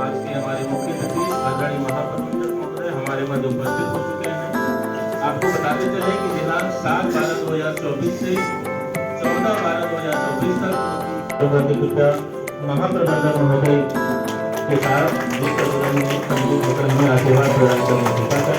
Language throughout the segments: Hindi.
आज के हमारे मुख्य अतिथि आदरणीय महाप्रबंधक महोदय हमारे मध्य उपस्थित हो चुके हैं। आपको बताते चले कि दिनांक 7/12/2024 से 14/12/2024 तक महाप्रबंधक महोदय के साथ आशीर्वाद प्रदान करने की बात है।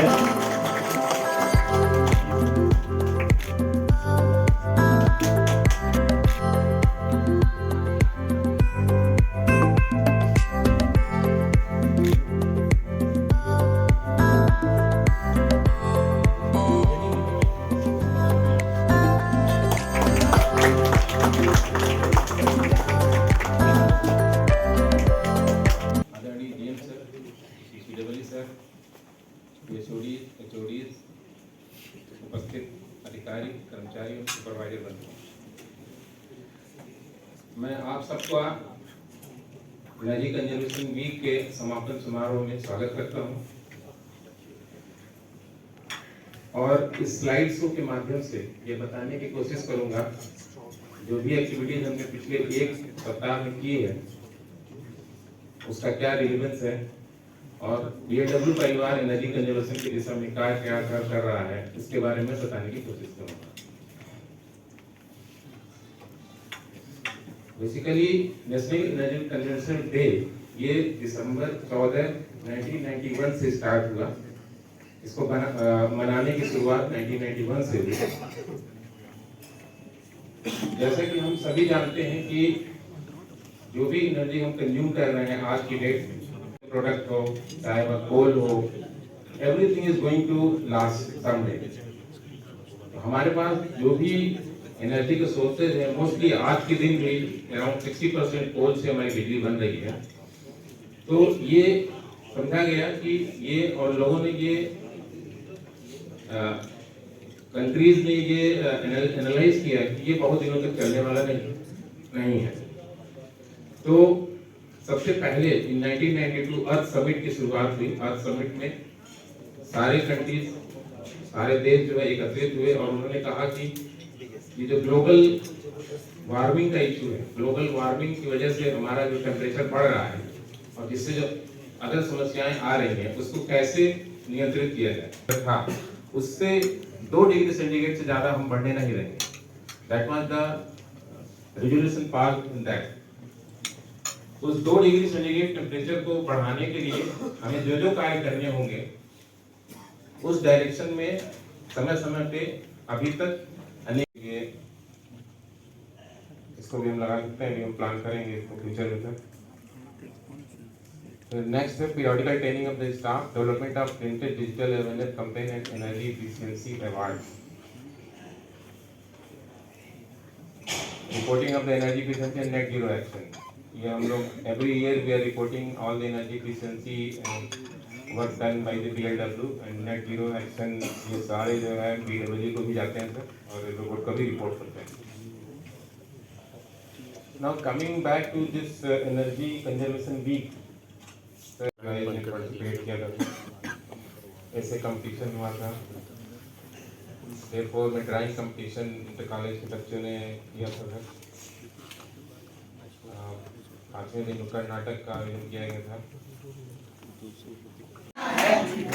उपस्थित अधिकारी, कर्मचारी और सुपरवाइजर बंधु, मैं आप सबका एनर्जी कंजर्वेशन वीक के समापन समारोह में स्वागत करता हूं और इस स्लाइड शो के माध्यम से ये बताने की कोशिश करूंगा जो भी एक्टिविटीज हमने पिछले एक सप्ताह में की है उसका क्या रिलेवेंस है और बीएलडब्ल्यू परिवार एनर्जी कंजर्वेशन की दिशा में क्या क्या कर रहा है इसके बारे में बताने की कोशिश करूंगा। Basically national energy conservation day ये दिसंबर 14, 1991 से स्टार्ट हुआ। इसको मनाने की शुरुआत 1991 से हुई। जैसे कि हम सभी जानते हैं कि जो भी एनर्जी हम कंज्यूम कर रहे हैं आज की डेट प्रोडक्ट हो चाहे वह कोल हो, everything is going to last someday. तो हमारे पास जो भी एनर्जी के सोर्सेज है मोस्टली आज के दिन भी अराउंड 60% कोल से हमारी बिजली बन रही है। तो ये समझा गया कि ये और लोगों ने ये कंट्रीज ने ये एनालाइज किया कि ये बहुत दिनों तक चलने वाला नहीं है। तो सबसे पहले 1992 अर्थ समिट की शुरुआत हुई। अर्थ समिट में सारे कंट्रीज, सारे देश जो है एकत्रित हुए और उन्होंने कहा कि ये जो ग्लोबल वार्मिंग का इशू है, ग्लोबल वार्मिंग की वजह से हमारा जो टेम्परेचर बढ़ रहा है और जिससे जो अदर समस्याएं आ रही हैं उसको कैसे नियंत्रित किया जाए। हाँ, उससे 2 डिग्री सेंटीग्रेड से ज्यादा हम बढ़ने नहीं रहेंगे। That was the resolution pass in that. उस 2 डिग्री सेंटीग्रेड टेम्परेचर को बढ़ाने के लिए हमें जो जो कार्य करने होंगे उस डायरेक्शन में समय समय पे अभी तक अनेक इसको भी हम लगा सकते हैं, हम प्लान करेंगे इसको फ्यूचर में। नेक्स्ट है periodical training of the staff, development of printed digital awareness campaign and energy efficiency award, reporting of the energy efficiency and net zero action. ये हम लोग every year we are reporting all the energy efficiency and work done by the BLW and net zero action. ये सारे जो है बीडब्ल्यू को भी जाते हैं सर और रिपोर्ट का भी रिपोर्ट करते हैं। Now coming back to this energy conservation week, sir ने पार्टिसिपेट किया था, ऐसे कंपटीशन हुआ था। देयरफॉर में ड्राइंग कंपटीशन इंटर कॉलेज के बच्चों ने किया था। 5वें दिन नुक्कड़ नाटक का आयोजन किया गया था।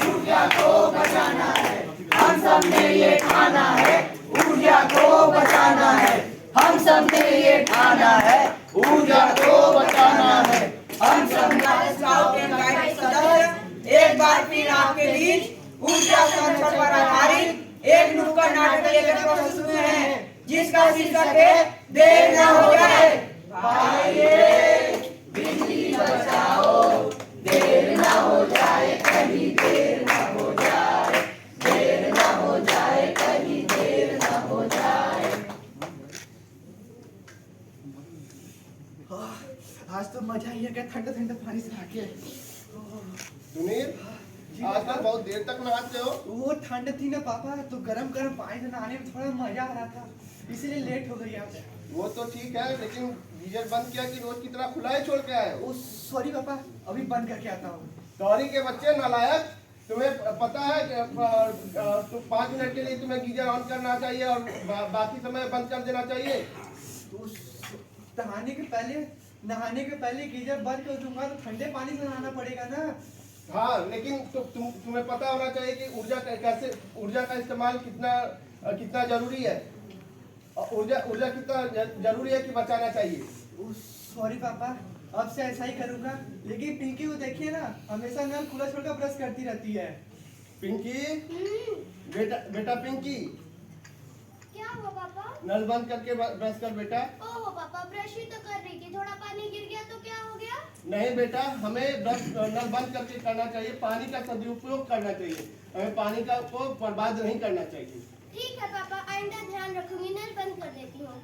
ऊर्जा को बचाना है, हम सब ने ये ठाना है, ऊर्जा को बचाना है, हम सब ने ये ठाना है, ऊर्जा को बचाना है, हम सब के गाइड सदस्य एक बार फिर आपके बीच ऊर्जा संरक्षण पर आधारित एक नुक्कड़ नाटक लेकर प्रस्तुत हुए हैं जिसका शीर्षक है देर न हो जाए। बिजली बचाओ, देर न हो जाए, कहीं देर न हो जाए, देर न हो जाए, कहीं देर न हो जाए। आज तो मजा ही आ गया ठंडा ठंडा पानी से नहा। सुनील, आजकल बहुत देर तक नहाते हो। वो ठंड थी ना पापा, तो गरम गरम पानी से नहाने में थोड़ा मजा आ रहा था, इसलिए लेट हो गई आज। वो तो ठीक है, लेकिन गीजर बंद किया कि रोज की तरह खुला ही छोड़ के आए हो? सॉरी पापा, अभी बंद करके आता हूँ। सॉरी के बच्चे नालायक, तुम्हें पता है कि तो 5 मिनट के लिए तुम्हें गीजर ऑन करना चाहिए और बाकी समय बंद कर देना चाहिए। नहाने के पहले गीजर बंद कर दूंगा तो ठंडे पानी से नहाना पड़ेगा ना। हाँ, लेकिन तुम्हें पता होना चाहिए कि ऊर्जा का इस्तेमाल कितना जरूरी है। ऊर्जा कितना जरूरी है कि बचाना चाहिए। सॉरी पापा, अब से ऐसा ही करूंगा। लेकिन पिंकी को देखिए ना, हमेशा नल खुला छोड़कर ब्रश करती रहती है। पिंकी, बेटा पिंकी, क्या हुआ पापा? नल बंद करके ब्रश कर बेटा। ओहो पापा, ब्रश ही तो कर रही थी, थोड़ा पानी गिर गया तो क्या हो गया? नहीं बेटा, हमें नल बंद करके करना चाहिए, पानी का सदुपयोग करना चाहिए, हमें पानी को बर्बाद नहीं करना चाहिए। ठीक है पापा, आइंदा ध्यान रखूंगी, नल बंद कर देती हूँ।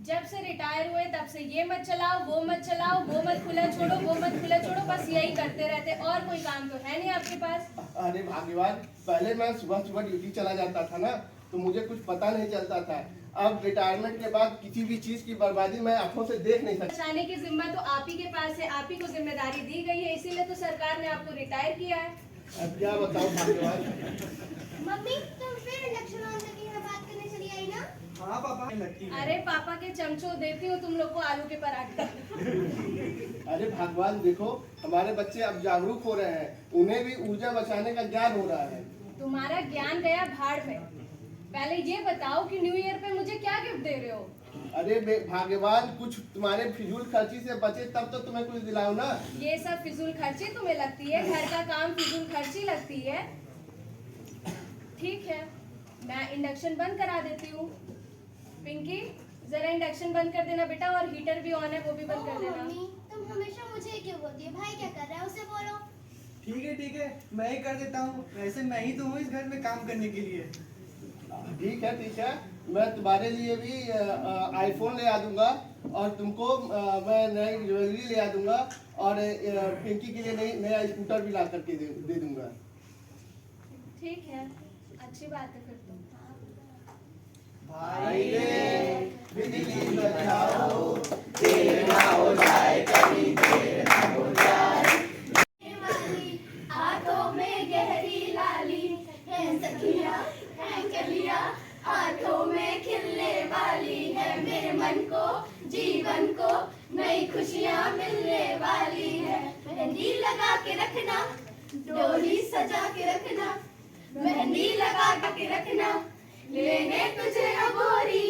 जब से रिटायर हुए तब से ये मत चलाओ, वो मत चलाओ, वो मत खुला छोड़ो, वो मत खुला छोड़ो, बस यही करते रहते, और कोई काम तो है नहीं आपके पास। अरे भाग्यवान, पहले मैं सुबह ड्यूटी चला जाता था ना, तो मुझे कुछ पता नहीं चलता था। अब रिटायरमेंट के बाद किसी भी चीज की बर्बादी मैं आंखों से देख नहीं सकता। बचाने की जिम्मा तो आप ही के पास है, आप ही को जिम्मेदारी दी गई है, इसीलिए तो सरकार ने आपको रिटायर किया है। अब क्या बताऊं भाग्यवान। मम्मी, तुम फिर इंडक्शन ऑन करके यहाँ बात करने चली आई ना? हाँ पापा, लगती है। अरे पापा के चमचों देती हूँ तुम लोग को आलू के पराठे। अरे भगवान, देखो हमारे बच्चे अब जागरूक हो रहे हैं, उन्हें भी ऊर्जा बचाने का ज्ञान हो रहा है। तुम्हारा ज्ञान गया भाड़ में। पहले ये बताओ कि न्यू ईयर पे मुझे क्या गिफ्ट दे रहे हो? अरे भाग्यवान, कुछ तुम्हारे फिजूल खर्ची से बचे तब तो तुम्हें कुछ दिलाओ ना। ये सब फिजूल खर्ची तुम्हें लगती है? घर का काम फिजूल खर्ची लगती है? ठीक है, मैं इंडक्शन बंद करा देती हूँ। पिंकी, जरा इंडक्शन बंद कर देना बेटा, और हीटर भी ऑन है वो भी बंद कर ओह देना। मम्मी, तुम हमेशा मुझे क्यों बोलती है? भाई क्या कर रहा है, उसे बोलो। ठीक है, मैं ही कर देता हूँ। वैसे मैं ही तो हूँ इस घर में काम करने के लिए। ठीक है, मैं तुम्हारे लिए भी आईफोन ले आ दूंगा, और तुमको मैं नई ज्वेलरी ले आ दूंगा, और पिंकी के लिए नया स्कूटर भी ला करके दे दूंगा। ठीक है, अच्छी बात है फिर तो। भाई बिजली बचाओ, देर ना हो जाए, कभी देर ना हो जाए। आंखों में गहरी लाली है सखिया, है कलिया, आंखों में खिलने वाली है, मेरे मन को, जीवन को नई खुशियाँ मिलने वाली है। मेहंदी लगा के रखना, डोली सजा के रखना, मेहंदी लगा के रखना, लेने तुझे अबोरी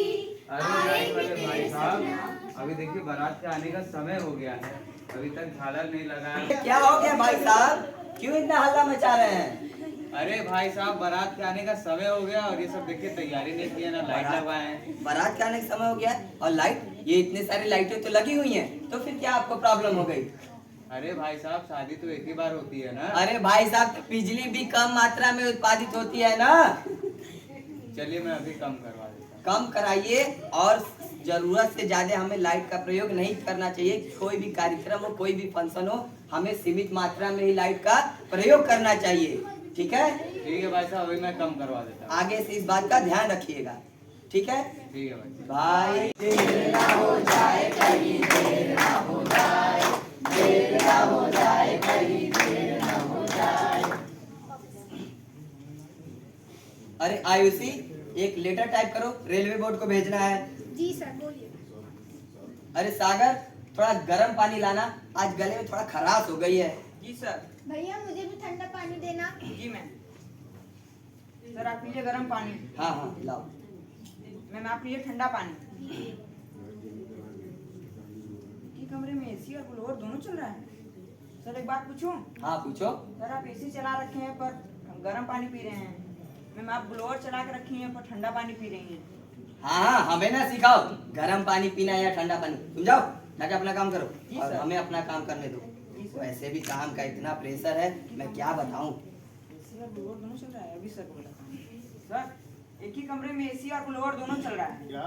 आएंगे तेरे सपना। अभी देखिए बारात के आने का समय हो गया है, अभी तक झालर नहीं लगा है। क्या हो गया भाई साहब, क्यों इतना हल्ला मचा रहे हैं? अरे भाई साहब, बारात के आने का समय हो गया और ये सब देखिए तैयारी नहीं की है, ना लाइट लगवाए हैं। बारात के आने का समय हो गया है, और लाइट, ये इतने सारी लाइटें तो लगी हुई हैं, तो फिर क्या आपको प्रॉब्लम हो गई? अरे भाई साहब, शादी तो एक ही बार होती है ना। अरे भाई साहब, बिजली भी कम मात्रा में उत्पादित होती है ना। चलिए मैं अभी कम करवा देता हूँ। कम कराइए, और जरूरत से ज्यादा हमें लाइट का प्रयोग नहीं करना चाहिए। कोई भी कार्यक्रम हो, कोई भी फंक्शन हो, हमें सीमित मात्रा में ही लाइट का प्रयोग करना चाहिए। ठीक है? ठीक है भाई साहब, अभी मैं कम करवा देता हूँ। आगे से इस बात का ध्यान रखिएगा, ठीक है ठीक है भाई। भाई? देर ना हो जाए, कहीं देर ना हो जाए, देर ना हो जाए, कहीं देर ना हो जाए। अरे आयुषी, एक लेटर टाइप करो, रेलवे बोर्ड को भेजना है। जी सर, बोलिए। अरे सागर, थोड़ा गर्म पानी लाना, आज गले में थोड़ा खराश हो गई है। जी सर। भैया मुझे भी ठंडा पानी देना। जी मैम। सर आप पीजिए गर्म पानी। हाँ हाँ लाओ। मैम आप पीजिए ठंडा पानी। कि कमरे में एसी और ब्लोअर दोनों चल रहा है। सर एक बात पूछूं? हाँ पूछो। सर आप एसी चला रखे हैं पर गर्म पानी पी रहे हैं। मैम आप ब्लोअर चला के रखी हैं पर ठंडा पानी पी रही हैं। हाँ, हमें ना सिखाओ गर्म पानी पीना या ठंडा पानी। तुम जाओ जाके अपना काम करो, जी और सर। हमें अपना काम करने दो। जी सर। वैसे भी काम का इतना प्रेशर है, मैं क्या बताऊं। एसी और ब्लोअर दोनों चल रहा है, अभी सर बोला। सर एक ही कमरे में एसी और ब्लोअर दोनों चल रहा है। क्या?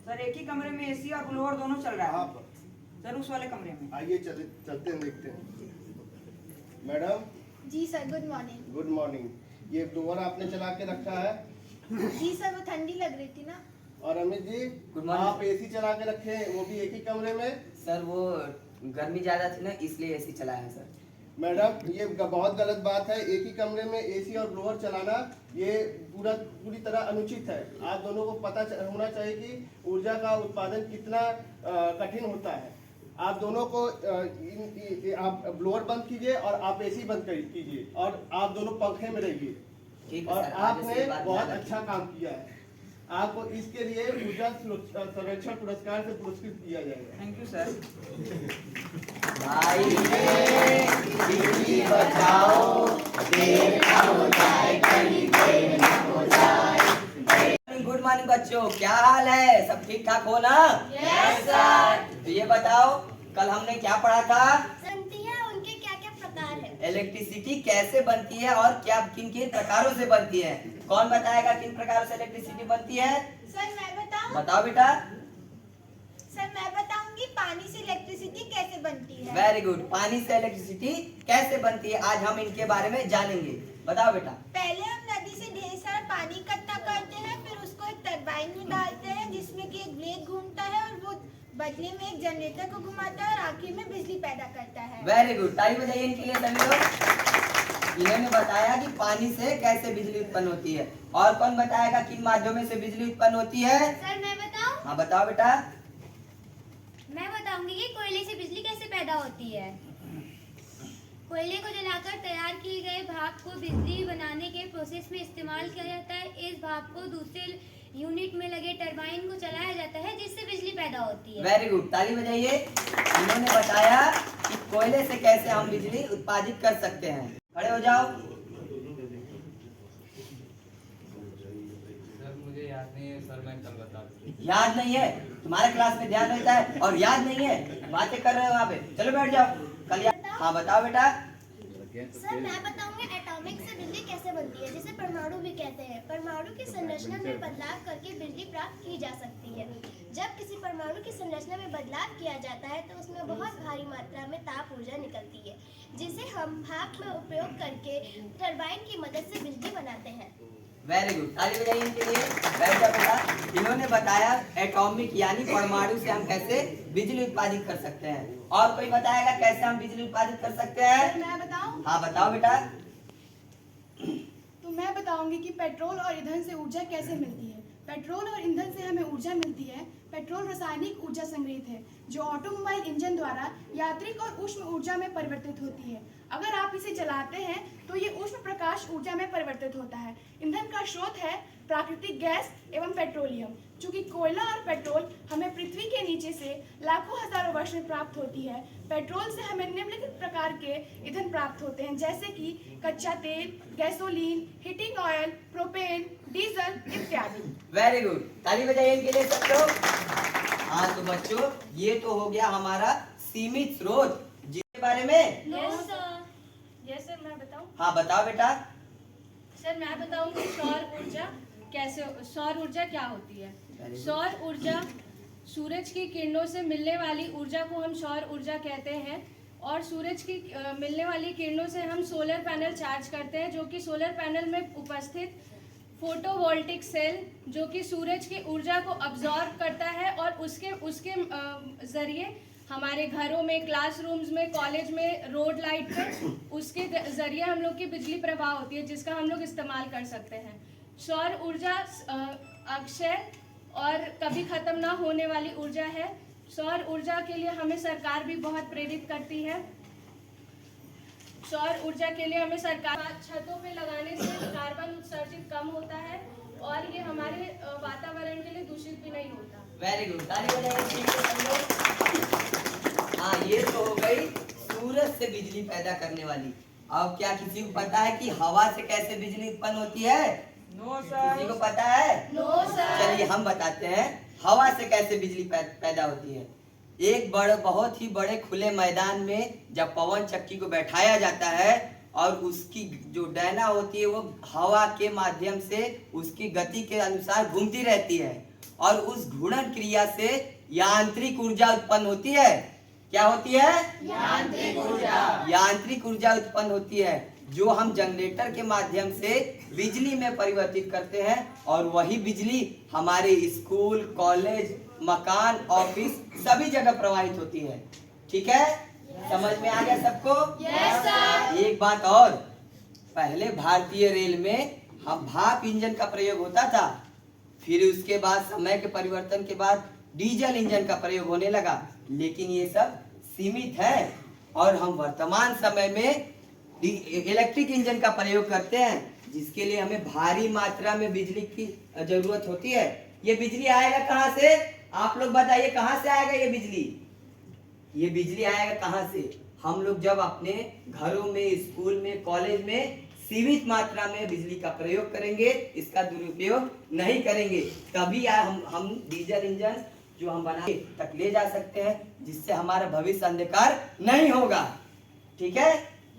सर एक ही कमरे में एसी और ब्लोअर दोनों चल रहा है। हाँ, सर उस वाले कमरे में। आइए चलते हैं, देखते हैं। Madam ji sir, good morning. Good morning. ये ब्लोअर आपने चला के रखा है? जी सर, वो ठंडी लग रही थी ना। और अमित जी, Good morning. आप एसी चला के रखे हैं, वो भी एक ही कमरे में? सर वो गर्मी ज्यादा थी ना, इसलिए एसी चलाया है सर। मैडम ये बहुत गलत बात है, एक ही कमरे में एसी और ब्लोअर चलाना ये पूरी तरह अनुचित है। आप दोनों को पता होना चाहिए कि ऊर्जा का उत्पादन कितना कठिन होता है। आप दोनों को आप ब्लोअर बंद कीजिए और आप एसी बंद कीजिए और आप दोनों पंखे में रहिए। ठीक है और सर, आगे से आपने ये बात बहुत ध्यान अच्छा काम किया है। आपको इसके लिए ऊर्जा संरक्षण पुरस्कार से पुरस्कृत किया जाएगा। Thank you sir. भाई बिजली बचाओ, देर ना हो जाए, कहीं देर ना हो जाए। गुड मॉर्निंग बच्चों, क्या हाल है? सब ठीक ठाक हो ना? Yes sir. तो ये बताओ, कल हमने क्या पढ़ा था? बनती है, उनके क्या क्या प्रकार है? इलेक्ट्रिसिटी कैसे बनती है और क्या किन किन प्रकारों से बनती है? कौन बताएगा किन प्रकारों से इलेक्ट्रिसिटी बनती है? सर मैं बताऊं? बताओ बेटा। सर मैं बताऊंगी पानी से इलेक्ट्रिसिटी कैसे बनती है। Very good. पानी से इलेक्ट्रिसिटी कैसे बनती है, आज हम इनके बारे में जानेंगे। बताओ बेटा। पहले हम नदी से ढेर सारा पानी इकट्ठा करते हैं, फिर उसको एक टरबाइन में डालते हैं जिसमें कि एक ब्लेड घूमता है और वो बदले में एक जनरेटर को घुमाता है और आखिर में बिजली पैदा करता है। वेरी गुड, ताली बजाइए इनके लिए सभी लोग। इन्होंने बताया कि पानी से कैसे बिजली उत्पन्न होती है। और कौन बताएगा किन माध्यमों से बिजली उत्पन्न होती है? सर मैं बताऊं? हाँ बताओ बेटा। मैं बताऊंगी कि कोयले से बिजली कैसे पैदा होती है। कोयले को जलाकर तैयार किए गए भाप को बिजली बनाने के प्रोसेस में इस्तेमाल किया जाता है। इस भाप को दूसरे यूनिट में लगे टरबाइन को चलाया जाता है जिससे बिजली पैदा होती है। वेरी गुड, ताली बजाइए। इन्होंने बताया कि कोयले से कैसे हम बिजली उत्पादित कर सकते हैं। खड़े हो जाओ। सर मुझे याद नहीं है सर, मैं कल बता दूँ। याद नहीं है? तुम्हारे क्लास में ध्यान रहता है और याद नहीं है, बातें कर रहे हो वहाँ पे। चलो बैठ जाओ। कल याद। हाँ बताओ बेटा। सर मैं बताऊंगी एटॉमिक से बिजली कैसे बनती है, जिसे परमाणु भी कहते हैं। परमाणु की संरचना में बदलाव करके बिजली प्राप्त की जा सकती है। जब किसी परमाणु की संरचना में बदलाव किया जाता है तो उसमें बहुत भारी मात्रा में ताप ऊर्जा निकलती है, जिसे हम भाप में उपयोग करके टरबाइन की मदद से बिजली बनाते हैं। वेरी गुड, ताली बजाइए इनके लिए। बैठ जाओ बेटा। इन्होंने बताया एटॉमिक यानी परमाणु से हम कैसे बिजली उत्पादित कर सकते हैं। और कोई बताएगा कैसे हम बिजली उत्पादित कर सकते हैं? मैं बताऊं? हाँ बताओ बेटा। तो मैं बताऊंगी कि पेट्रोल और ईंधन से ऊर्जा कैसे मिलती है। पेट्रोल और ईंधन से हमें ऊर्जा मिलती है। पेट्रोल रासायनिक ऊर्जा संग्रहित है जो ऑटोमोबाइल इंजन द्वारा यांत्रिक और ऊष्म ऊर्जा में परिवर्तित होती है। अगर आप इसे जलाते हैं तो ये ऊष्म प्रकाश ऊर्जा में परिवर्तित होता है। ईंधन का स्रोत है प्राकृतिक गैस एवं पेट्रोलियम। चूंकि कोयला और पेट्रोल हमें पृथ्वी के नीचे से लाखों हजारों वर्ष में प्राप्त होती है। पेट्रोल से हमें निम्नलिखित प्रकार के ईंधन प्राप्त होते हैं, जैसे कि कच्चा तेल, gasoline, heating oil, propane, diesel इत्यादि। वेरी गुड, ताली बजाइए इनके लिए सब लोग। हाँ तो बच्चों, ये तो हो गया हमारा सीमित स्रोत जिसके बारे में। यस सर, मैं बताऊं? हाँ बताओ बेटा। सर मैं बताऊंगी सौर ऊर्जा कैसे, सौर ऊर्जा क्या होती है। सौर ऊर्जा सूरज की किरणों से मिलने वाली ऊर्जा को हम सौर ऊर्जा कहते हैं। और सूरज की मिलने वाली किरणों से हम सोलर पैनल चार्ज करते हैं, जो कि सोलर पैनल में उपस्थित फोटोवोल्टिक सेल जो कि सूरज की ऊर्जा को अब्जॉर्ब करता है और उसके जरिए हमारे घरों में, क्लासरूम्स में, कॉलेज में, रोड लाइट पे उसके जरिए हम लोग की बिजली प्रवाह होती है, जिसका हम लोग इस्तेमाल कर सकते हैं। सौर ऊर्जा अक्षय और कभी खत्म ना होने वाली ऊर्जा है। सौर ऊर्जा के लिए हमें सरकार भी बहुत प्रेरित करती है। सौर ऊर्जा के लिए हमें सरकार छतों पे लगाने से कार्बन उत्सर्जित कम होता है और ये हमारे वातावरण के लिए दूषित भी नहीं होता। वेरी गुड, ताली बजाइए। हाँ ये तो हो गई सूरज से बिजली पैदा करने वाली। अब क्या किसी को पता है कि हवा से कैसे बिजली उत्पन्न होती है? नो किसी को सर। पता है? No sir. चलिए हम बताते हैं हवा से कैसे बिजली पैदा होती है। एक बहुत ही बड़े खुले मैदान में जब पवन चक्की को बैठाया जाता है और उसकी जो डैना होती है वो हवा के माध्यम से उसकी गति के अनुसार घूमती रहती है और उस घूर्णन क्रिया से यांत्रिक ऊर्जा उत्पन्न होती है। क्या होती है? यांत्रिक ऊर्जा। यांत्रिक ऊर्जा उत्पन्न होती है जो हम जनरेटर के माध्यम से बिजली में परिवर्तित करते हैं और वही बिजली हमारे स्कूल, कॉलेज, मकान, ऑफिस सभी जगह प्रवाहित होती है। ठीक है? समझ में आ गया सबको? Yes sir. एक बात और, पहले भारतीय रेल में हम भाप इंजन का प्रयोग होता था, फिर उसके बाद समय के परिवर्तन के बाद डीजल इंजन का प्रयोग होने लगा, लेकिन ये सब सीमित है और हम वर्तमान समय में इलेक्ट्रिक इंजन का प्रयोग करते हैं, जिसके लिए हमें भारी मात्रा में बिजली की जरूरत होती है। ये बिजली आएगा कहाँ से? आप लोग बताइए, कहाँ से आएगा ये बिजली? ये बिजली आएगा कहाँ से? हम लोग जब अपने घरों में, स्कूल में, कॉलेज में सीमित मात्रा में बिजली का प्रयोग करेंगे, इसका दुरुपयोग नहीं करेंगे, तभी हम डीजल इंजन जो हम बना तक ले जा सकते हैं, जिससे हमारा भविष्य अंधकार नहीं होगा। ठीक है,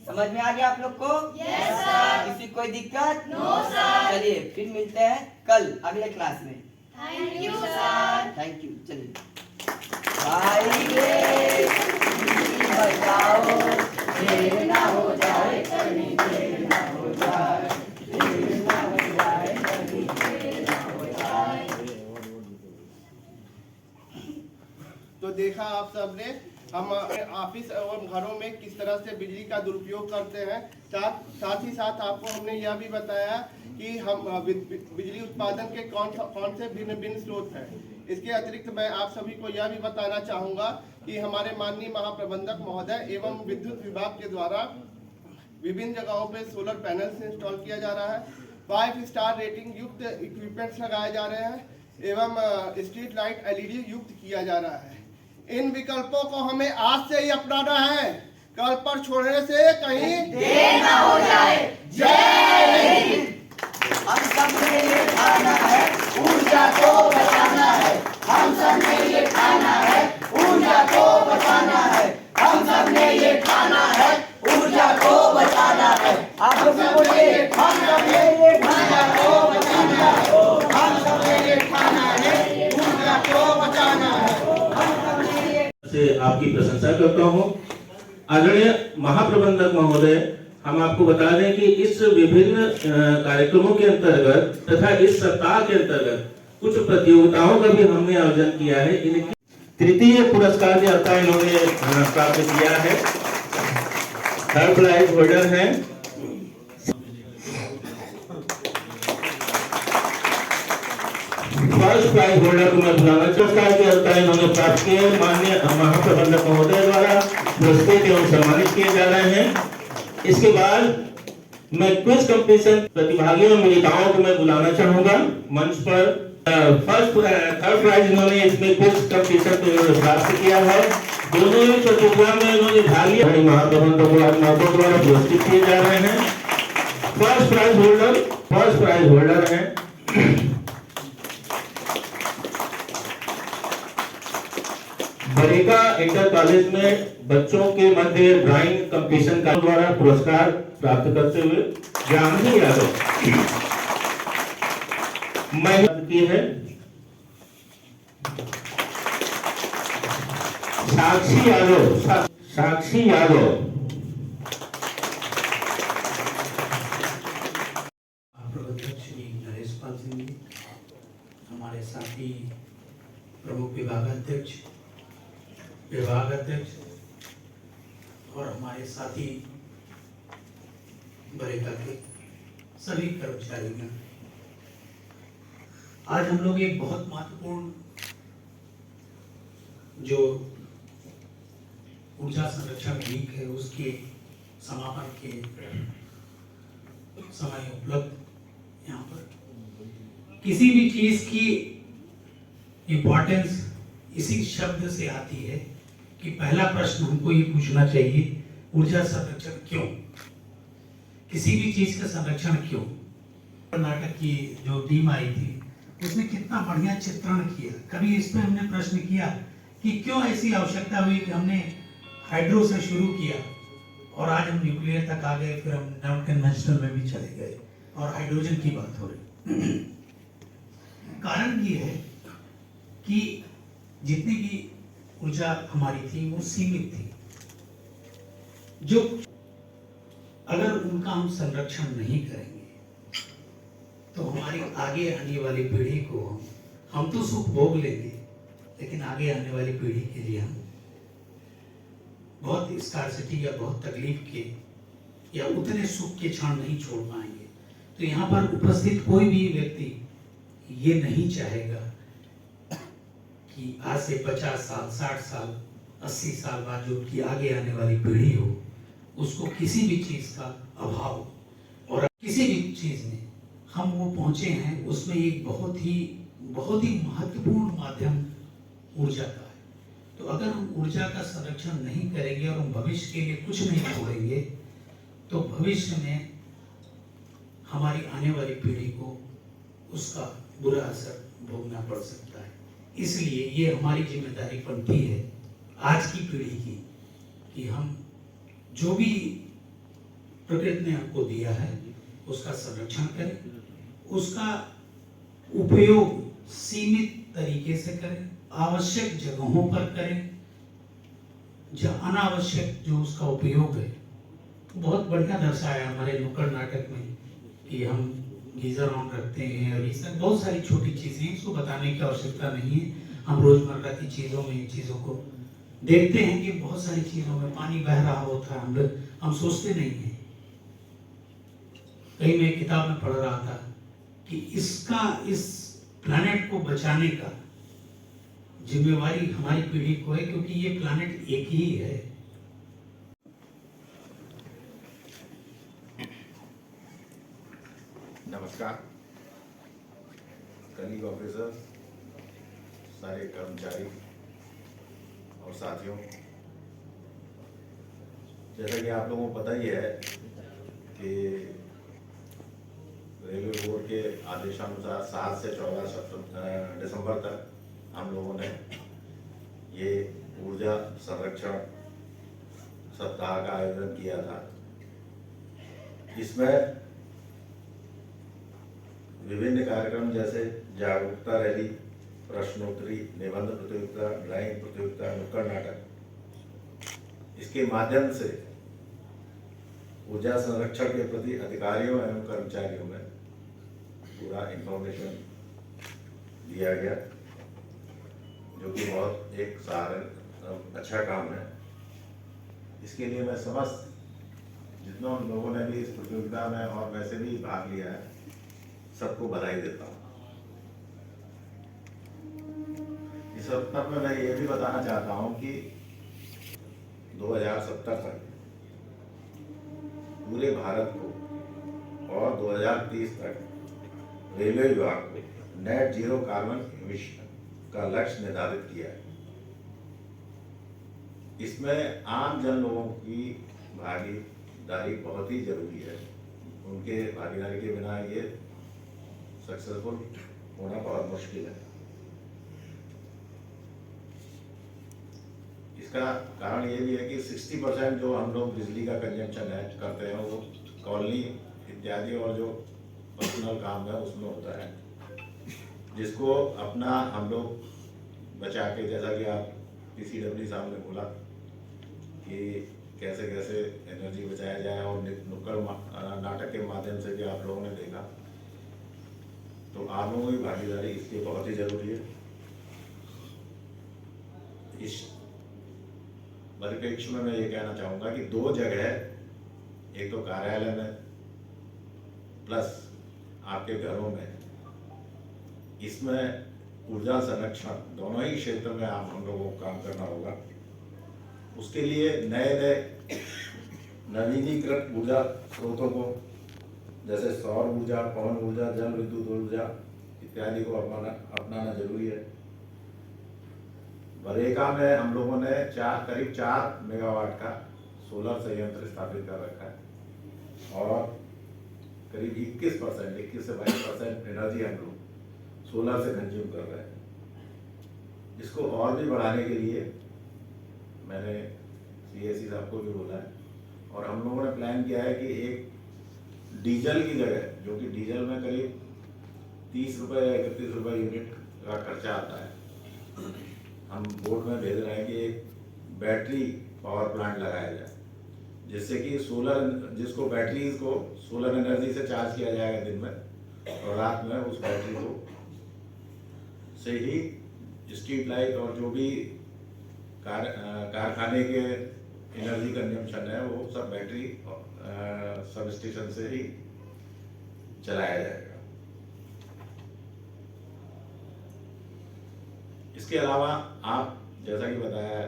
समझ में आ गया आप लोग को? Yes, sir. किसी कोई दिक्कत? No, sir. चलिए फिर मिलते हैं कल अगले क्लास में। Thank you, sir. Thank you. चलिए भाई रे, बचाओ, देर ना हो जाए, कभी देर ना हो जाए, देर ना हो जाए, कभी देर ना हो जाए। तो देखा आप सबने हम ऑफिस एवं घरों में किस तरह से बिजली का दुरुपयोग करते हैं। साथ ही साथ आपको हमने यह भी बताया कि हम बिजली उत्पादन के कौन से भिन्न स्रोत हैं। इसके अतिरिक्त मैं आप सभी को यह भी बताना चाहूँगा कि हमारे माननीय महाप्रबंधक महोदय एवं विद्युत विभाग के द्वारा विभिन्न जगहों पे सोलर पैनल्स इंस्टॉल किया जा रहा है, 5 स्टार रेटिंग युक्त इक्विपमेंट्स लगाए जा रहे हैं एवं स्ट्रीट लाइट LED युक्त किया जा रहा है। इन विकल्पों को हमें आज से ही अपनाना है, कल पर छोड़ने से कहीं देर ना हो जाए। जय हिंद। हम सब ने ये ठाना है, ऊर्जा को बचाना है। हम सब ने ये ठाना है, ऊर्जा को बचाना है। हम सब ने ये ठाना है, ऊर्जा को बचाना है। आप लोग भी बोलिए, हम सब ने ये ऊर्जा को बचाना है। हम सब ने ये ठाना है, ऊर्जा को बचाना है। से आपकी प्रशंसा करता हूं। आदरणीय महाप्रबंधक महोदय, हम आपको बता दें कि इस विभिन्न कार्यक्रमों के अंतर्गत तथा इस सप्ताह के अंतर्गत कुछ प्रतियोगिताओं का भी हमने आयोजन किया है। इनकी तृतीय पुरस्कार विजेता इन्होंने प्राप्त किया है, थर्ड प्राइज होल्डर हैं। फर्स्ट प्राइज होल्डर को मैं बुलाना चाहता हूं कि अंतर इन्होंने प्राप्त किए, माननीय महाप्रबंधक महोदय द्वारा पुरस्कृत एवं सम्मानित किए जा रहे हैं। इसके बाद मैं क्विज कंपटीशन प्रतिभागियों और विजेताओं को मैं बुलाना चाहूंगा मंच पर। थर्ड प्राइज इन्होंने इसमें क्विज कंपटीशन में प्राप्त किया है। दोनों ही प्रतियोगिता में इन्होंने भाग लिया। महाप्रबंधक द्वारा पुरस्कृत किए जा रहे हैं। फर्स्ट प्राइज होल्डर है बरेका इंटर कॉलेज में बच्चों के मध्य ड्राइंग कंपटीशन का द्वारा पुरस्कार प्राप्त करते हुए जानवी यादव मैं की है। साक्षी यादव प्रबंधक श्री नरेश पाल सिंह जी, हमारे साथी प्रमुख विभागाध्यक्ष और हमारे साथी बरेका के सभी कर्मचारियों, आज हम लोग एक बहुत महत्वपूर्ण जो ऊर्जा संरक्षण वीक है उसके समापन के समय उपलब्ध यहाँ पर किसी भी चीज की इम्पोर्टेंस इसी शब्द से आती है कि पहला प्रश्न हमको ये पूछना चाहिए, ऊर्जा संरक्षण क्यों? किसी भी चीज का संरक्षण क्यों? नाटक की जो टीम आई थी उसने कितना बढ़िया चित्रण किया। कभी इस पे हमने प्रश्न किया कि क्यों ऐसी आवश्यकता हुई कि हमने हाइड्रो से शुरू किया और आज हम न्यूक्लियर तक आ गए, फिर हम नॉन कन्वेंशनल में भी चले गए और हाइड्रोजन की बात हो रही। कारण ये है कि जितनी भी ऊर्जा हमारी थी वो सीमित थी, जो अगर उनका हम संरक्षण नहीं करेंगे तो हमारी आगे आने वाली पीढ़ी को हम तो सुख भोग लेंगे, लेकिन आगे आने वाली पीढ़ी के लिए हम बहुत स्कार्सिटी या बहुत तकलीफ के या उतने सुख के क्षण नहीं छोड़ पाएंगे। तो यहाँ पर उपस्थित कोई भी व्यक्ति ये नहीं चाहेगा कि आज से 50 साल, 60 साल, 80 साल बाद जो कि आगे आने वाली पीढ़ी हो, उसको किसी भी चीज का अभाव हो। और किसी भी चीज में हम वो पहुंचे हैं, उसमें एक बहुत ही महत्वपूर्ण माध्यम ऊर्जा का है। तो अगर हम ऊर्जा का संरक्षण नहीं करेंगे और हम भविष्य के लिए कुछ नहीं छोड़ेंगे, तो भविष्य में हमारी आने वाली पीढ़ी को उसका बुरा असर भोगना पड़ सकता है। इसलिए ये हमारी जिम्मेदारी बनती है आज की पीढ़ी की कि हम जो भी प्रकृति ने हमको दिया है उसका संरक्षण करें, उसका उपयोग सीमित तरीके से करें, आवश्यक जगहों पर करें। जहाँ अनावश्यक जो उसका उपयोग है, बहुत बढ़िया दर्शाया हमारे नुक्कड़ नाटक में कि हम गीजर ऑन रखते हैं और ये सब बहुत सारी छोटी चीजें हैं, इसको बताने की आवश्यकता नहीं है। हम रोजमर्रा की चीजों में इन चीजों को देखते हैं कि बहुत सारी चीजों में पानी बह रहा होता है, हम सोचते नहीं हैं। कहीं मैं किताब में पढ़ रहा था कि इस प्लैनेट को बचाने का जिम्मेवारी हमारी पीढ़ी को है, क्योंकि ये प्लैनेट एक ही है। नमस्कार कलीग ऑफिसर, सारे कर्मचारी और साथियों, जैसा कि आप लोगों को पता ही है कि रेलवे बोर्ड के आदेशानुसार 7 से 14 दिसंबर तक हम लोगों ने ये ऊर्जा संरक्षण सप्ताह का आयोजन किया था। इसमें विभिन्न कार्यक्रम जैसे जागरूकता रैली, प्रश्नोत्तरी, निबंध प्रतियोगिता, ड्राइंग प्रतियोगिता, नुक्कड़ नाटक, इसके माध्यम से ऊर्जा संरक्षण के प्रति अधिकारियों एवं कर्मचारियों में पूरा इंफॉर्मेशन दिया गया, जो कि बहुत एक सहारण अच्छा काम है। इसके लिए मैं समस्त जितनों लोगों ने भी इस प्रतियोगिता में और वैसे भी भाग लिया है, सबको बधाई देता हूँ। इस अवसर में मैं ये भी बताना चाहता हूँ कि 2070 तक पूरे भारत को और 2030 तक रेलवे विभाग को नेट जीरो कार्बन इमिशन का लक्ष्य निर्धारित किया है। इसमें आम जन लोगों की भागीदारी बहुत ही जरूरी है। उनके भागीदारी के बिना ये सक्सेसफुल होना बहुत मुश्किल है। इसका कारण ये भी है कि 60% जो हम लोग बिजली का कंजम्पशन है करते हैं वो कॉलोनी इत्यादि और जो पर्सनल काम है उसमें होता है, जिसको अपना हम लोग बचा के, जैसा कि आप PCW साहब ने बोला कि कैसे कैसे एनर्जी बचाया जाए, और नुक्कड़ नाटक के माध्यम से भी आप लोगों ने देखा, तो आप लोगों की भागीदारी इसलिए बहुत ही जरूरी है। इस परिप्रेक्ष्य में मैं ये कहना चाहूँगा कि 2 जगह, एक तो कार्यालय में प्लस आपके घरों में, इसमें ऊर्जा संरक्षण दोनों ही क्षेत्र में हम लोगों को काम करना होगा। उसके लिए नए नए नवीनीकृत ऊर्जा स्रोतों को, जैसे सौर ऊर्जा, पवन ऊर्जा, जल विद्युत ऊर्जा इत्यादि को अपनाना जरूरी है। बरेका में हम लोगों ने करीब 4 मेगावाट का सोलर संयंत्र स्थापित कर रखा है, और करीब 21 से 22% एनर्जी हम लोग सोलर से कंज्यूम कर रहे हैं। इसको और भी बढ़ाने के लिए मैंने CSE साहब को भी बोला है, और हम लोगों ने प्लान किया है कि एक डीजल की जगह, जो कि डीजल में करीब 30 रुपये या 31 रुपये यूनिट का खर्चा आता है, हम बोर्ड में भेज रहे हैं कि एक बैटरी पावर प्लांट लगाया जाए, जिससे कि जिसको बैटरीज को सोलर एनर्जी से चार्ज किया जाएगा दिन में, और रात में उस बैटरी को से ही स्ट्रीट लाइट और जो भी कारखाने के एनर्जी कंजम्पशन है वो सब बैटरी सब स्टेशन से ही चलाया जाएगा। इसके अलावा आप जैसा कि बताया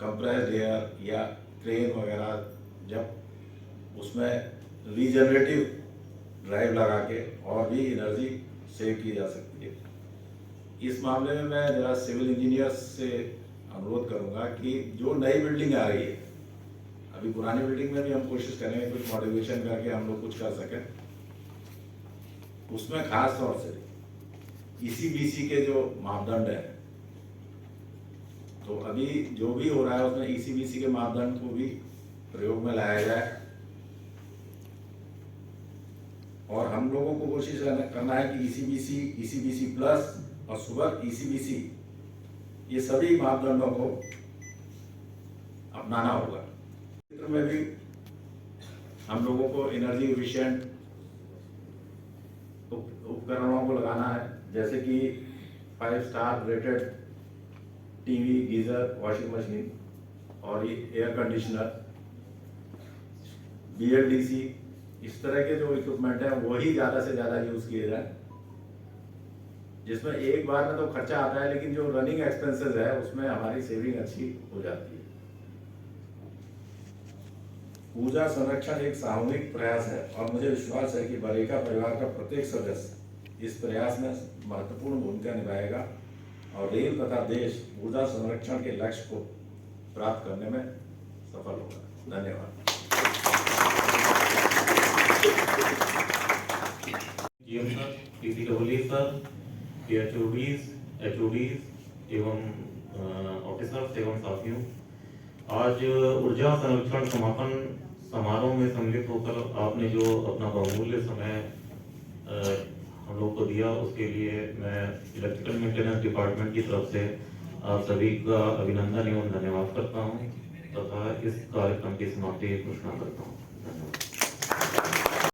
कंप्रेस्ड एयर या ट्रेन वगैरह, जब उसमें रीजनरेटिव ड्राइव लगा के और भी एनर्जी सेव की जा सकती है। इस मामले में मैं जरा सिविल इंजीनियर्स से अनुरोध करूंगा कि जो नई बिल्डिंग आ रही है, अभी पुरानी बिल्डिंग में भी हम कोशिश करेंगे कुछ मॉडिफिकेशन करके हम लोग कुछ कर सकें, उसमें खास तौर से ECBC के जो मापदंड है, तो अभी जो भी हो रहा है उसमें ECBC के मापदंड को भी प्रयोग में लाया जाए और हम लोगों को कोशिश करना है कि ECBC प्लस और सुपर ECBC ये सभी मापदंडों को अपनाना होगा। क्षेत्र में भी हम लोगों को एनर्जी एफिशिएंट उपकरणों को लगाना है, जैसे कि 5 star rated TV, geyser, washing machine और ये एयर कंडीशनर, BLDC, इस तरह के जो इक्विपमेंट हैं वही ज़्यादा से ज़्यादा यूज़ किए जाए, जिसमें एक बार में तो खर्चा आता है लेकिन जो रनिंग एक्सपेंसेस है उसमें हमारी सेविंग अच्छी हो जाती है। ऊर्जा संरक्षण एक सामूहिक प्रयास है और मुझे विश्वास है कि बरेका परिवार का प्रत्येक सदस्य इस प्रयास में महत्वपूर्ण भूमिका निभाएगा और रेल तथा देश ऊर्जा संरक्षण के लक्ष्य को प्राप्त करने में सफल होगा। धन्यवाद। GM sir, PCEE sir, HODs एवं ऑफिसर्स एवं साथियों, आज ऊर्जा संरक्षण समापन समारोह में सम्मिलित होकर आपने जो अपना बहुमूल्य समय हम लोग को दिया, उसके लिए मैं इलेक्ट्रिकल मेंटेनेंस डिपार्टमेंट की तरफ से आप सभी का अभिनंदन एवं धन्यवाद करता हूं तथा इस कार्यक्रम की समाप्ति घोषणा करता हूं। धन्यवाद।